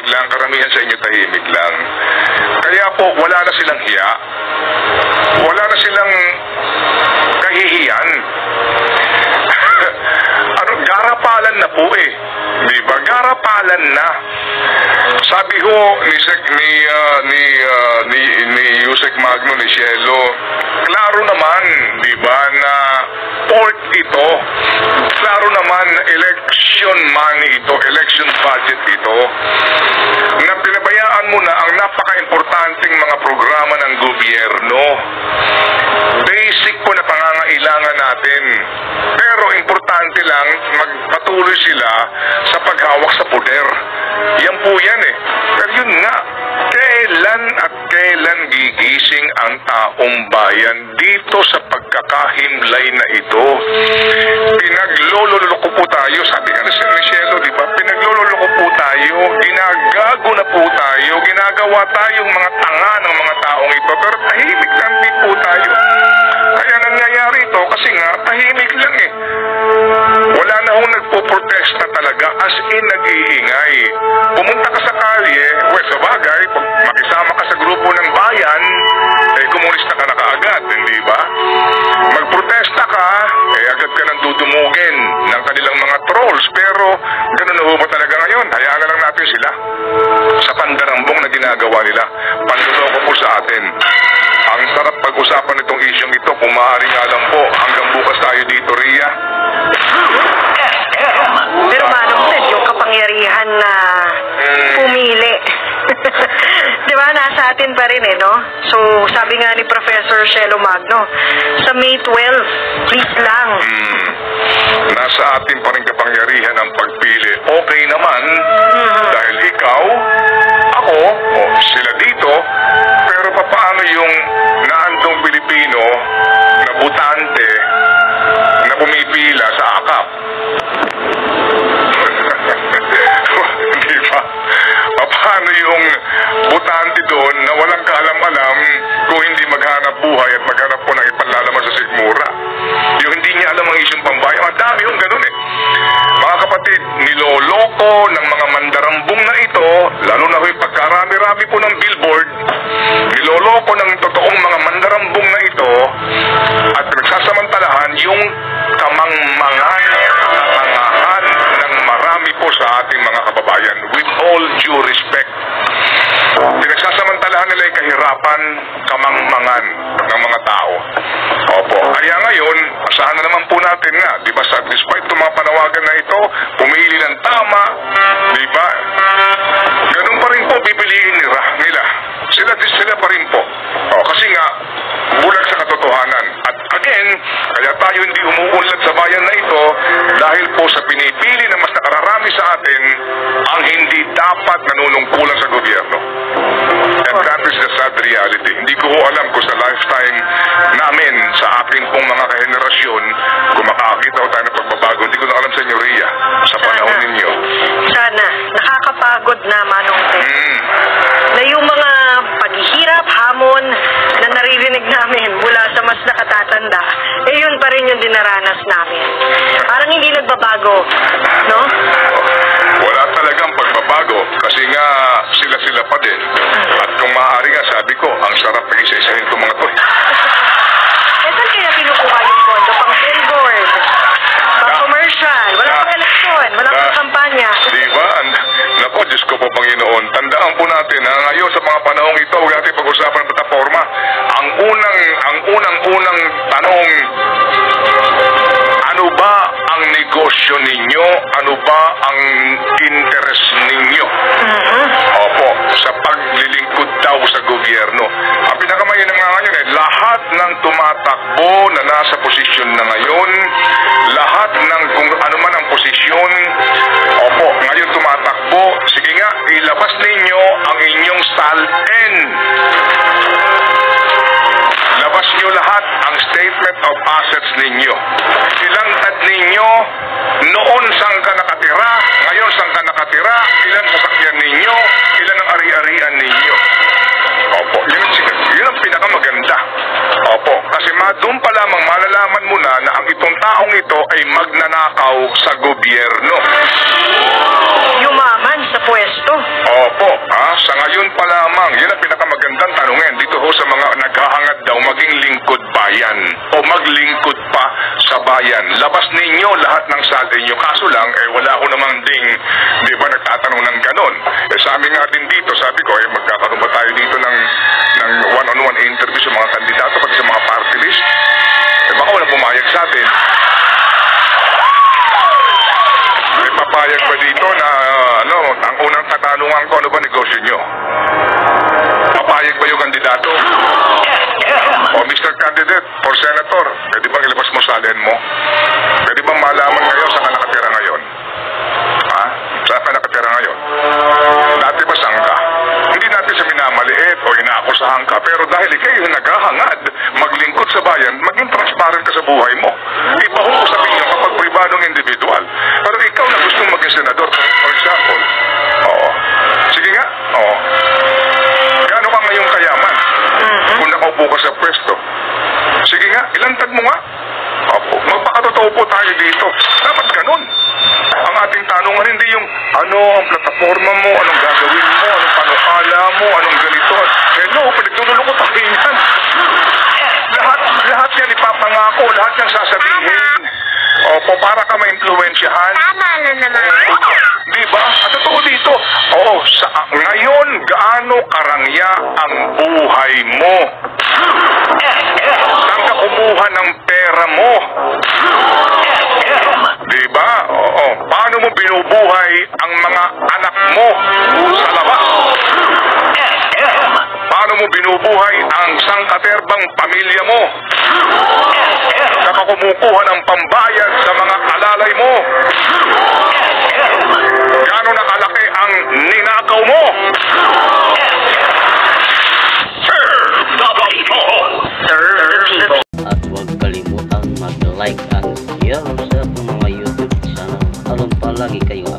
tahimik lang. Karamihan sa inyo tahimik lang. Kaya po, wala na silang hiya. Wala na silang kahihiyan. Garapalan na po eh. Di ba? Garapalan na. Sabi ho ni Yusek Magno, ni Cielo, klaro naman, di ba, na port ito. Klaro naman na election money ito, election budget ito. Na pinabayaan mo na ang napaka-importanting mga programa ng gobyerno. Basic po na pangangailangan natin. Pero importante lang, magpatuloy sila sa paghawak sa poder. Yan po yan eh. Pero yun nga, kailan at kailan gigising ang taong bayan dito sa pagkakahimlay na ito? Pinaglololoko po tayo. Sabi ka na si Cielo, di ba? Pinaglololoko po tayo. Ginagago na po tayo. Ginagawa tayong mga tanga ng mga taong ito. Pero tahimik lang din po tayo. Kaya nangyayari ito kasi nga tahimik lang eh. Wala na hong nagpo-protesta talaga, as in nag-iingay. Pumunta ka sa kalye, sa bagay, pag makisama ka sa grupo ng bayan, eh komunista ka na kaagad, hindi ba? Magprotesta ka, eh agad ka nang dudumugin ng kanilang mga trolls. Pero ganun na ba talaga ngayon? Hayaan na lang natin sila sa pandarambong na ginagawa nila. Panluloko po sa atin. Ang sarap pag-usapan itong isyong ito. Kung maaari nga lang po, hanggang bukas tayo dito, Ria. Pero manong Ted, yung kapangyarihan na pumili. Diba, nasa atin pa rin eh, no? So, sabi nga ni Professor Cielo Magno, sa May 12, please lang. Nasa atin pa rin kapangyarihan ang pagpili. Okay naman, dahil ikaw, ako, o sila dito, pero paano yung naandong Pilipino na butante na pumipila sa akap? Di ba? Paano yung butante doon na walang kaalam-alam kung hindi maghanap buhay at maghanap po ng ipanlalaman sa sigmura? Yung hindi niya alam ang isyong pambayan. Ang dami yung ganun eh. Mga kapatid, niloloko ng mga mandarambong na ito, lalo na yung pagkarami-rami po ng billboard, niloloko ng totoong mga mandarambong na ito at nagsasamantalahan yung kamangmangan na tangahan ng marami po sa ating mga kababayan. With all due respect, pinagsasamantalahan nila yung kahirapan, kamangmangan ng mga tao. Opo. Kaya ngayon, asahan na naman po natin nga, di ba, despite itong mga panawagan na ito, pumili ng tama, di ba? Ganun pa rin po pipiliin nila. Sila pa rin po. Kasi nga, bulag sa katotohanan. At again, kaya tayo hindi umuunlad sa bayan na ito dahil po sa pinipili na mas nakararami sa atin ang hindi dapat nanunungkulan sa gobyerno. And that is the sad reality. Hindi ko alam kung sa lifetime namin, sa aking pong mga kahenerasyon, kung makakita ko tayo ng pagbabago. Hindi ko na alam sa inyo, Ria, sa panahon ninyo. Sana. Nakakapagod na, Manong Ted. Na yung mga paghihirap, hamon na naririnig namin mula sa mas nakatatanda, eh yun pa rin yung dinaranas namin. Parang hindi nagbabago, no? Wala talagang pagbabago kasi nga sila pa din. At kung maaari nga, sabi ko, ang sarap ng isa-isahin itong mga to. Saan kaya kinukuha yung pondo? Pang billboard, pang commercial, walang pang eleksyon, walang pang kampanya. Diba? Nako, Diyos ko po, Panginoon. Tandaan po natin na ngayon sa mga panahong ito, huwag natin pag-usapan ng plataforma. Ang unang tanong, ano ba ang negosyo ninyo? Ano ba ang interest ninyo? Opo, sa paglilingkod daw sa gobyerno. Ang pinakamainam nga ngayon lahat ng tumatakbo na nasa posisyon na ngayon, lahat ng kung ano man ang posisyon, opo, ngayon tumatakbo, sige nga, ilabas ninyo ang inyong salin. Labas nyo lahat ang statement of assets ninyo. Ilantad ninyo noon saan ka nakatira, ngayon saan ka nakatira, ilan sasakyan ninyo, ilan ang ari-arian ninyo. Opo, yun ang pinakamaganda. Opo, kasi doon pa lamang malalaman mo na ang itong taong ito ay magnanakaw sa gobyerno. Yumaman sa pwesto. Opo. bayan. Labas ninyo lahat ng saldi nyo. Kaso lang, wala ko namang ding, di ba, nagtatanong ng ganon. Sa amin nga din dito, sabi ko, magkakaroon ba tayo dito ng one-on-one interview sa mga kandidato, pati sa mga party list? Baka walang pumayag sa atin. Papayag ba dito na, ang unang katanungan ko, ano ba negosyo nyo? Papayag ba yung kandidato? O Mr. Candidate for Senator, pwede bang ilabas mo salin mo? Pwede bang malaman ngayon saan ka nakatira ngayon? Ha? Saan ka nakatira ngayon? Dati ba saan ka? Hindi natin sa minamaliit o inaakusahan ka, pero dahil ikaw yung naghahangad, maglingkod sa bayan, maging transparent ka sa buhay mo. Iba ho sa inyo kapag pribadong individual. Pero ikaw na gustong maging senador, for example. Oo. Sige nga. Oo. Gaano ka ngayong kayaman? Kung nakaupo ka sa pwesto. Sige nga, ilantad mo nga. Opo. Magpakatotoo po tayo dito. Dapat ganun. Ang ating tanungan hindi yung ano ang plataforma mo, anong gagawin mo, anong panukala mo, anong ganito. Hello, pinagtulunok ko tayo yan. Lahat yan ipapangako, lahat yan sasabihin. Opo, para ka ma-influensyahan. Tama na naman. Diba? At totoo dito. Oo, ngayon, gaano karangya ang buhay mo? Saan ka kumuha ng pera mo? Diba? Oo. Paano mo binubuhay ang mga anak mo sa labas? Paano mo binubuhay ang sangkaterbang pamilya mo? Saka kumukuha ng pambayad sa mga alalay mo? Gaano nakalaki ang ninakaw mo? Serve the people! Serve the people. At huwag kalimutang mag-like and share sa mga YouTube channel. Along palagi kayo